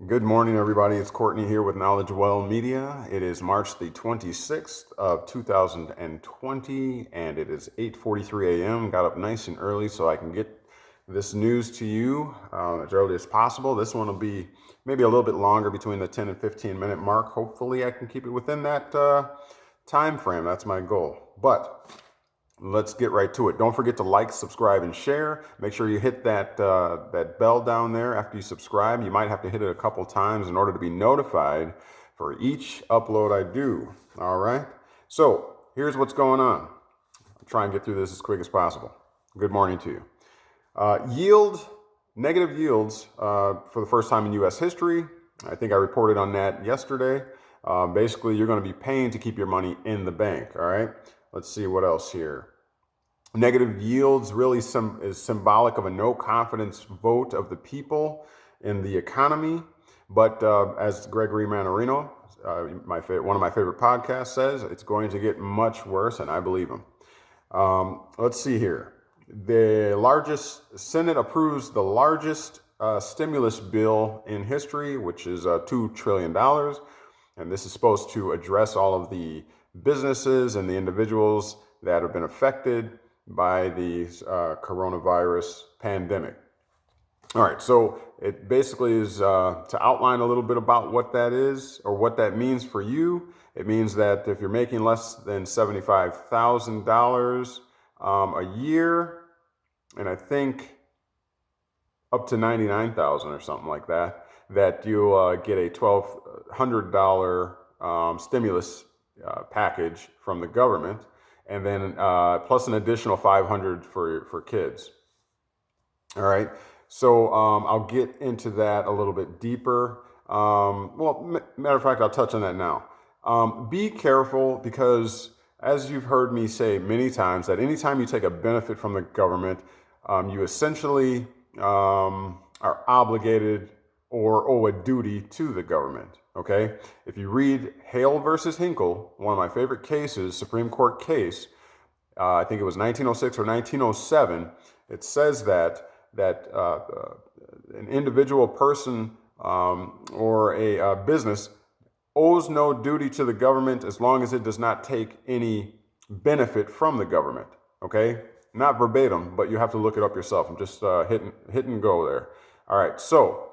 Good morning, everybody. It's Courtney here with Knowledge Well Media. It is March the 26th of 2020, and it is 8:43 a.m. Got up nice and early so I can get this news to you as early as possible. This one will be maybe a little bit longer, between the 10 and 15 minute mark. Hopefully, I can keep it within that time frame. That's my goal. But let's get right to it. Don't forget to like, subscribe, and share. Make sure you hit that bell down there after you subscribe. You might have to hit it a couple times in order to be notified for each upload I do. All right. So here's what's going on. I'll try and get through this as quick as possible. Good morning to you. Negative yields for the first time in U.S. history. I think I reported on that yesterday. Basically, you're going to be paying to keep your money in the bank. All right. Let's see what else here. Negative yields really is symbolic of a no confidence vote of the people in the economy. But as Gregory Mannarino, one of my favorite podcasts, says, it's going to get much worse, and I believe him. Let's see here. The Senate approves the largest stimulus bill in history, which is $2 trillion. And this is supposed to address all of the businesses and the individuals that have been affected by the coronavirus pandemic. All right, so it basically is to outline a little bit about what that is or what that means for you. It means that if you're making less than $75,000 a year, and I think up to $99,000 or something like that, that you get a $1,200 stimulus package from the government, and then plus an additional $500 for kids. All right, so I'll get into that a little bit deeper. Matter of fact, I'll touch on that now. Be careful, because as you've heard me say many times, that anytime you take a benefit from the government, you essentially are obligated or owe a duty to the government. Okay, if you read Hale versus Hinkle, one of my favorite cases, Supreme Court case, I think it was 1906 or 1907, it says that an individual person or a business owes no duty to the government as long as it does not take any benefit from the government. Okay, not verbatim, but you have to look it up yourself. I'm just hit and go there. All right, so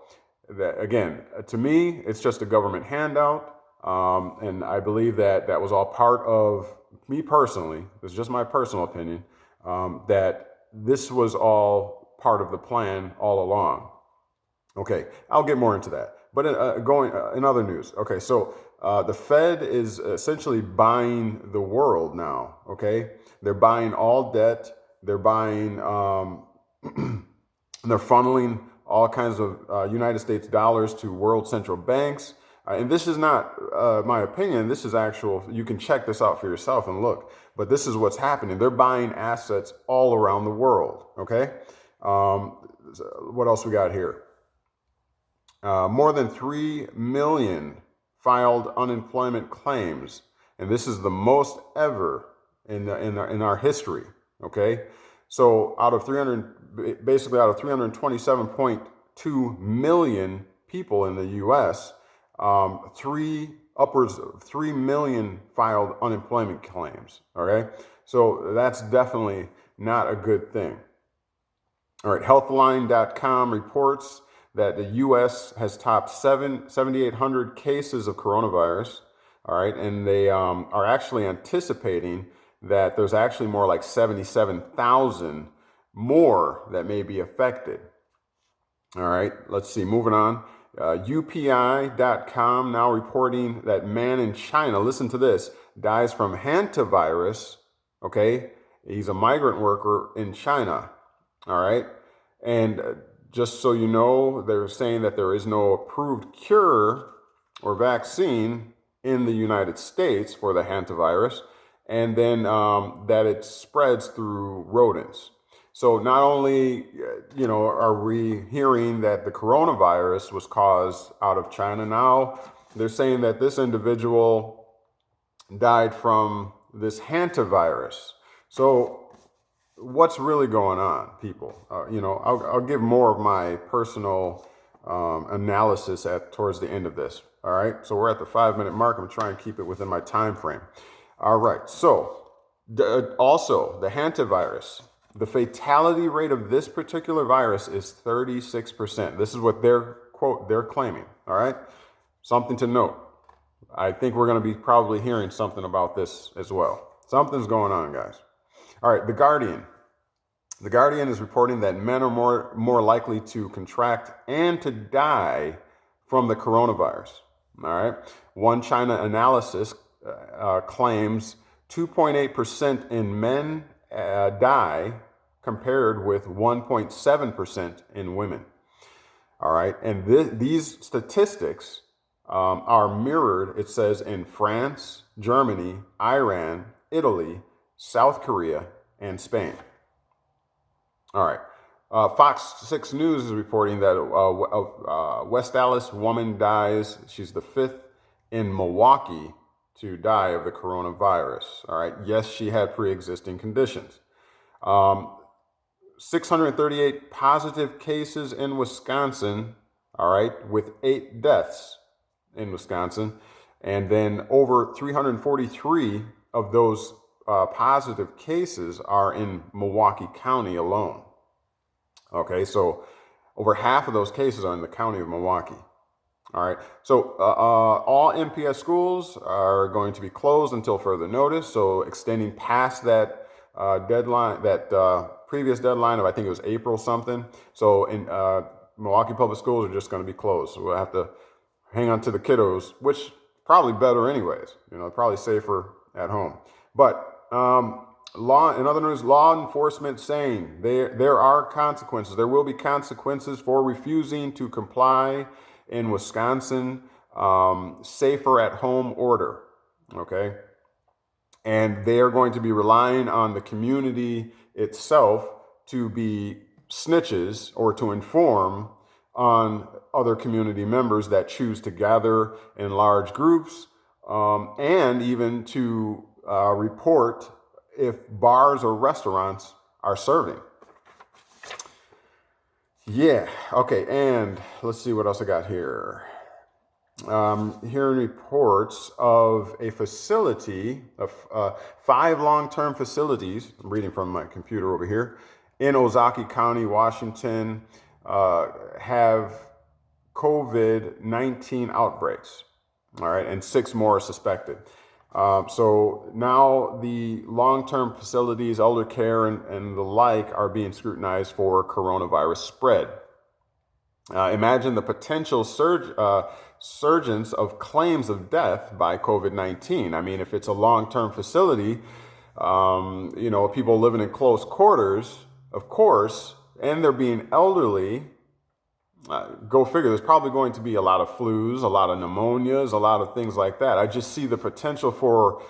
that, again, to me, it's just a government handout, and I believe that was all part of me personally. This is just my personal opinion, that this was all part of the plan all along. Okay, I'll get more into that. But in other news, okay, so the Fed is essentially buying the world now. Okay, they're buying all debt. They're buying. They're funneling all kinds of United States dollars to world central banks. And this is not my opinion. This is actual. You can check this out for yourself and look. But this is what's happening. They're buying assets all around the world. Okay. What else we got here? More than 3 million filed unemployment claims. And this is the most ever in our history. Okay. So out of 327.2 million people in the U.S., upwards of 3 million filed unemployment claims. Okay, so that's definitely not a good thing. All right, Healthline.com reports that the U.S. has topped 7,800 cases of coronavirus. All right, and they are actually anticipating that there's actually more like 77,000 more that may be affected. All right, let's see, moving on. UPI.com now reporting that man in China, listen to this, dies from hantavirus. Okay, he's a migrant worker in China. All right, and just so you know, they're saying that there is no approved cure or vaccine in the United States for the hantavirus, and then that it spreads through rodents. So not only, are we hearing that the coronavirus was caused out of China, now they're saying that this individual died from this hantavirus. So what's really going on, people? I'll give more of my personal analysis towards the end of this. All right, so we're at the 5-minute mark. I'm trying to keep it within my time frame. All right, so also the hantavirus, the fatality rate of this particular virus is 36%. This is what they're claiming. All right, something to note. I think we're going to be probably hearing something about this as well. Something's going on, guys. All right, The Guardian. The Guardian is reporting that men are more likely to contract and to die from the coronavirus. All right. One China analysis claims 2.8% in men die compared with 1.7% in women. All right. And these statistics are mirrored, it says, in France, Germany, Iran, Italy, South Korea, and Spain. All right. Fox 6 News is reporting that West Dallas woman dies. She's the 5th in Milwaukee to die of the coronavirus. All right. Yes, she had pre-existing conditions. 638 positive cases in Wisconsin. All right, with 8 deaths in Wisconsin, and then over 343 of those positive cases are in Milwaukee County alone. Okay, so over half of those cases are in the county of Milwaukee. All right, so all MPS schools are going to be closed until further notice. So extending past that deadline, that previous deadline of, I think it was April something. So in Milwaukee public schools are just going to be closed. So we'll have to hang on to the kiddos, which probably better anyways. Probably safer at home. But in other news, law enforcement saying there are consequences. There will be consequences for refusing to comply in Wisconsin safer at home order. Okay. And they are going to be relying on the community itself to be snitches or to inform on other community members that choose to gather in large groups, and even to report if bars or restaurants are serving. Yeah, okay, and let's see what else I got here. Hearing reports of a facility, of 5 long-term facilities, I'm reading from my computer over here, in Ozaukee County, Washington, have COVID-19 outbreaks. All right, and 6 more are suspected. So now the long-term facilities, elder care, and the like are being scrutinized for coronavirus spread. Imagine the potential surgence of claims of death by COVID-19. I mean, if it's a long-term facility, people living in close quarters, of course, and they're being elderly, go figure, there's probably going to be a lot of flus, a lot of pneumonias, a lot of things like that. I just see the potential for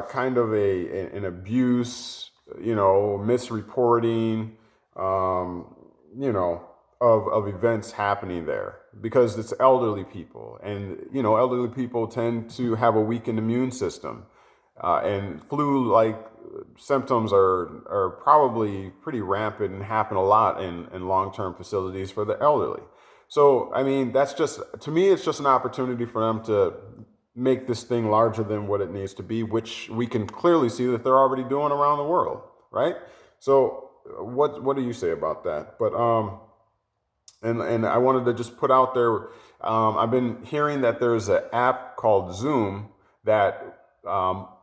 kind of an abuse, misreporting, of events happening there, because it's elderly people, and elderly people tend to have a weakened immune system, and flu-like symptoms are probably pretty rampant and happen a lot in long-term facilities for the elderly. So I mean, that's just, to me, it's just an opportunity for them to make this thing larger than what it needs to be, which we can clearly see that they're already doing around the world, right? So what do you say about that? But And I wanted to just put out there, I've been hearing that there's an app called Zoom that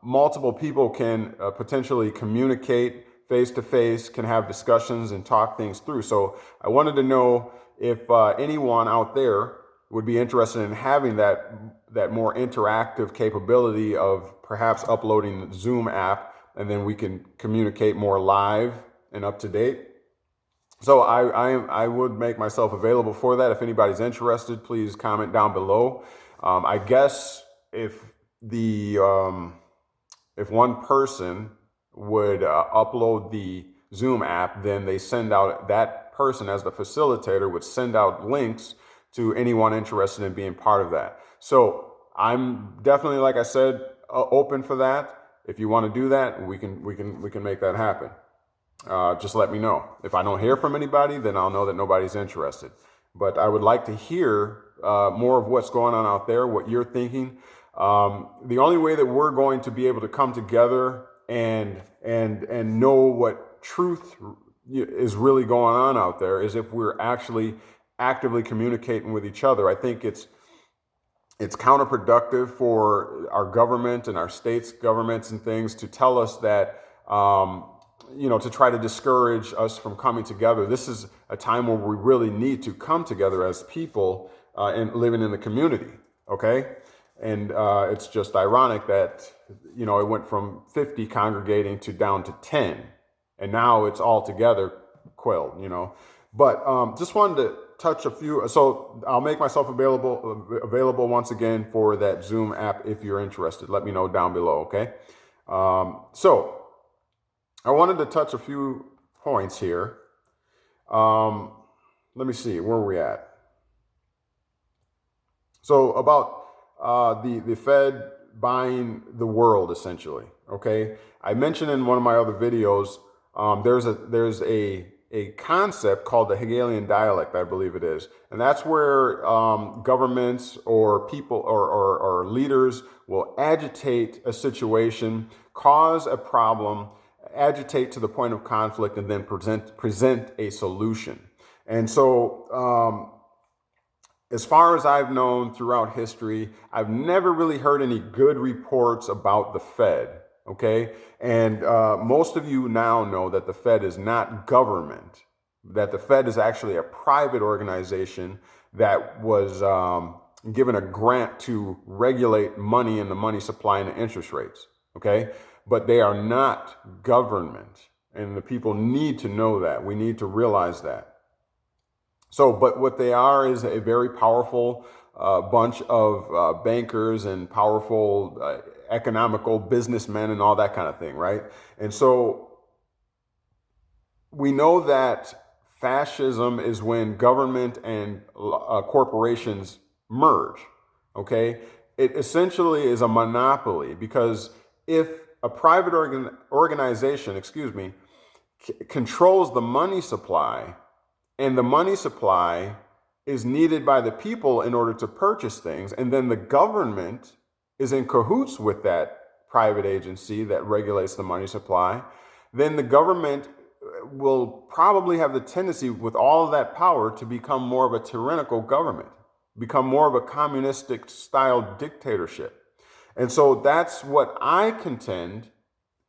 multiple people can potentially communicate face-to-face, can have discussions and talk things through. So I wanted to know if anyone out there would be interested in having that more interactive capability of perhaps uploading the Zoom app, and then we can communicate more live and up to date. So I would make myself available for that. If anybody's interested, please comment down below. I guess if one person would upload the Zoom app, then that person as the facilitator would send out links to anyone interested in being part of that. So I'm definitely, like I said, open for that. If you want to do that, we can make that happen. Just let me know. If I don't hear from anybody, then I'll know that nobody's interested. But I would like to hear more of what's going on out there, what you're thinking. The only way that we're going to be able to come together and know what truth is really going on out there is if we're actually actively communicating with each other. I think it's counterproductive for our government and our states' governments and things to tell us that, to try to discourage us from coming together. This is a time where we really need to come together as people and living in the community, okay? And it's just ironic that, it went from 50 congregating to down to 10. And now it's all together quelled. But just wanted to touch a few. So I'll make myself available once again for that Zoom app if you're interested. Let me know down below, okay? So I wanted to touch a few points here. Let me see, where are we at? So about the Fed buying the world, essentially, okay? I mentioned in one of my other videos, there's a concept called the Hegelian dialect, I believe it is. And that's where governments or people or leaders will agitate a situation, cause a problem, agitate to the point of conflict, and then present a solution. And so as far as I've known throughout history, I've never really heard any good reports about the Fed, okay? And most of you now know that the Fed is not government, that the Fed is actually a private organization that was given a grant to regulate money and the money supply and the interest rates, okay? But they are not government, and the people need to know that. We need to realize that. So, but what they are is a very powerful bunch of bankers and powerful economical businessmen and all that kind of thing, right? And so we know that fascism is when government and corporations merge, okay? It essentially is a monopoly because if a private organization, controls the money supply, and the money supply is needed by the people in order to purchase things. And then the government is in cahoots with that private agency that regulates the money supply. Then the government will probably have the tendency with all of that power to become more of a tyrannical government, become more of a communistic style dictatorship. And so that's what I contend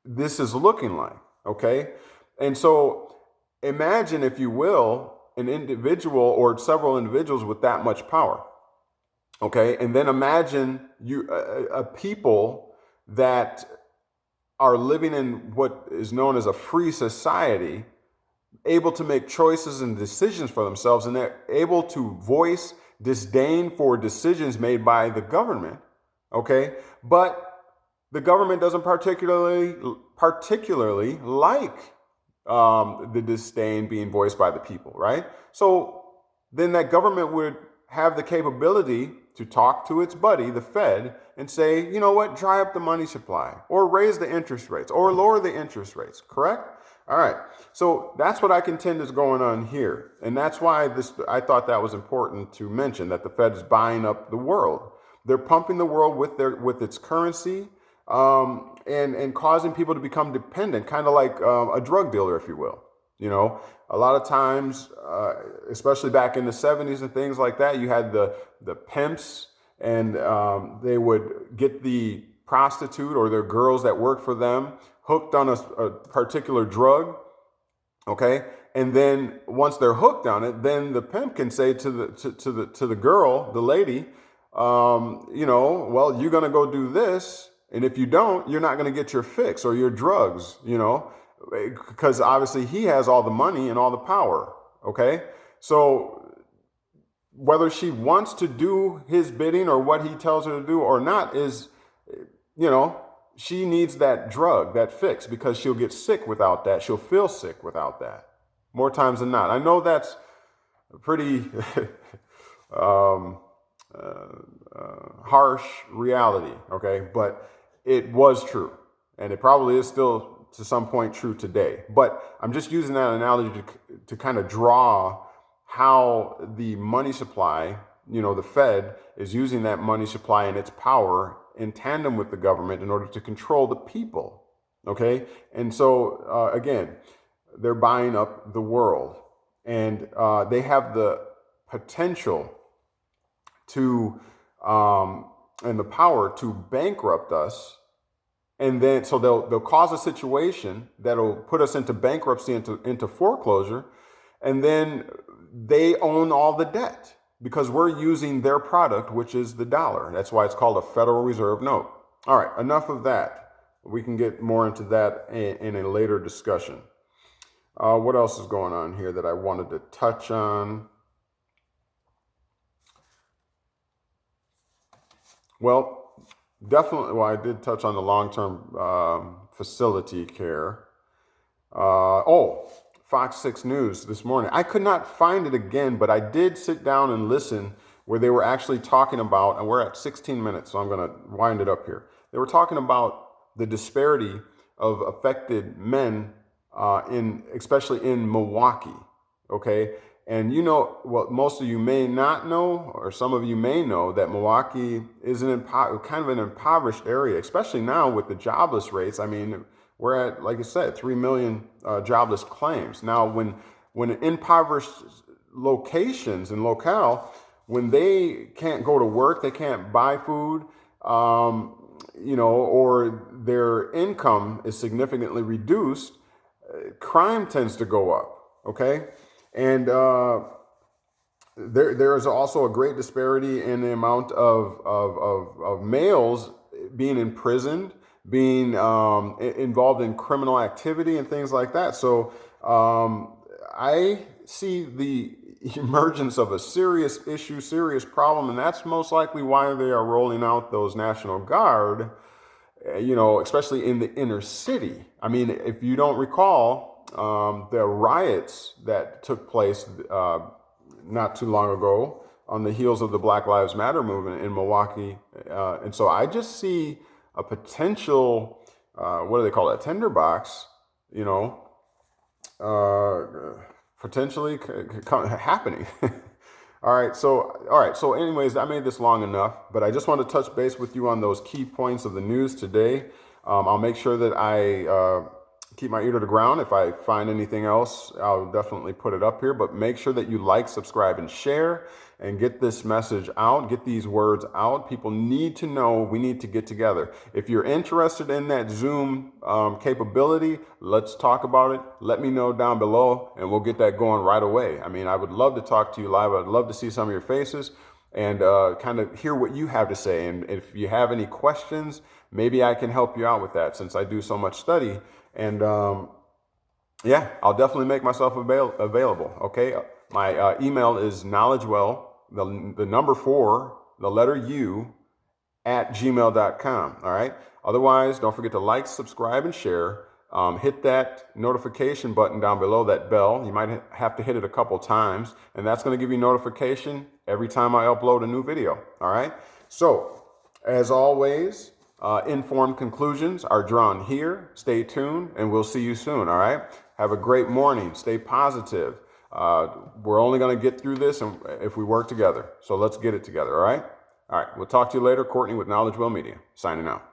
this is looking like, okay? And so imagine, if you will, an individual or several individuals with that much power, okay? And then imagine a people that are living in what is known as a free society, able to make choices and decisions for themselves, and they're able to voice disdain for decisions made by the government, okay? But the government doesn't particularly like the disdain being voiced by the people, right? So then that government would have the capability to talk to its buddy, the Fed, and say, you know what, dry up the money supply, or raise the interest rates, or lower the interest rates, correct? All right, so that's what I contend is going on here. And that's why I thought that was important to mention, that the Fed is buying up the world. They're pumping the world with its currency, and causing people to become dependent, kind of like a drug dealer, if you will. A lot of times, especially back in the 70s and things like that, you had the pimps, and they would get the prostitute or their girls that work for them hooked on a particular drug, okay? And then once they're hooked on it, then the pimp can say to the girl, the lady, well, you're gonna go do this, and if you don't, you're not gonna get your fix or your drugs, because obviously he has all the money and all the power, okay? So whether she wants to do his bidding or what he tells her to do or not is, she needs that drug, that fix, because she'll get sick without that. She'll feel sick without that, more times than not. I know that's a pretty harsh reality, okay? But it was true, and it probably is still to some point true today. But I'm just using that analogy to kind of draw how the money supply, the Fed is using that money supply and its power in tandem with the government in order to control the people. Okay. And so, again, they're buying up the world, and they have the potential to, and the power to bankrupt us. And then, so they'll cause a situation that'll put us into bankruptcy, into foreclosure, and then they own all the debt because we're using their product, which is the dollar. That's why it's called a Federal Reserve note. All right, enough of that. We can get more into that in a later discussion. What else is going on here that I wanted to touch on? Well, definitely. Well, I did touch on the long-term facility care. Fox 6 News this morning. I could not find it again, but I did sit down and listen where they were actually talking about, and we're at 16 minutes, so I'm going to wind it up here. They were talking about the disparity of affected men, especially in Milwaukee. Okay. And what most of you may not know, or some of you may know, that Milwaukee is kind of an impoverished area, especially now with the jobless rates. I mean, we're at, like I said, 3 million jobless claims. Now, when impoverished locations and locale, when they can't go to work, they can't buy food, or their income is significantly reduced, crime tends to go up. Okay. And there is also a great disparity in the amount of males being imprisoned, being involved in criminal activity and things like that. So I see the emergence of a serious issue, serious problem, and that's most likely why they are rolling out those National Guard, especially in the inner city. I mean, if you don't recall, the riots that took place not too long ago on the heels of the Black Lives Matter movement in Milwaukee. And so I just see a potential, what do they call that, tinderbox, potentially happening. All right. So anyways, I made this long enough, but I just want to touch base with you on those key points of the news today. I'll make sure that I keep my ear to the ground. If I find anything else, I'll definitely put it up here, but make sure that you like, subscribe, and share, and get this message out, get these words out. People need to know we need to get together. If you're interested in that Zoom capability, let's talk about it. Let me know down below, and we'll get that going right away. I mean, I would love to talk to you live. I'd love to see some of your faces and kind of hear what you have to say. And if you have any questions, maybe I can help you out with that since I do so much study. And I'll definitely make myself available. Okay. My email is knowledgewell, the number 4, the letter U, at gmail.com. All right. Otherwise, don't forget to like, subscribe, and share. Hit that notification button down below, that bell. You might have to hit it a couple times, and that's going to give you notification every time I upload a new video. All right. So, as always, informed conclusions are drawn here. Stay tuned, and we'll see you soon. All right. Have a great morning. Stay positive. We're only going to get through this if we work together. So let's get it together. All right. All right. We'll talk to you later. Courtney with Knowledge Well Media, signing out.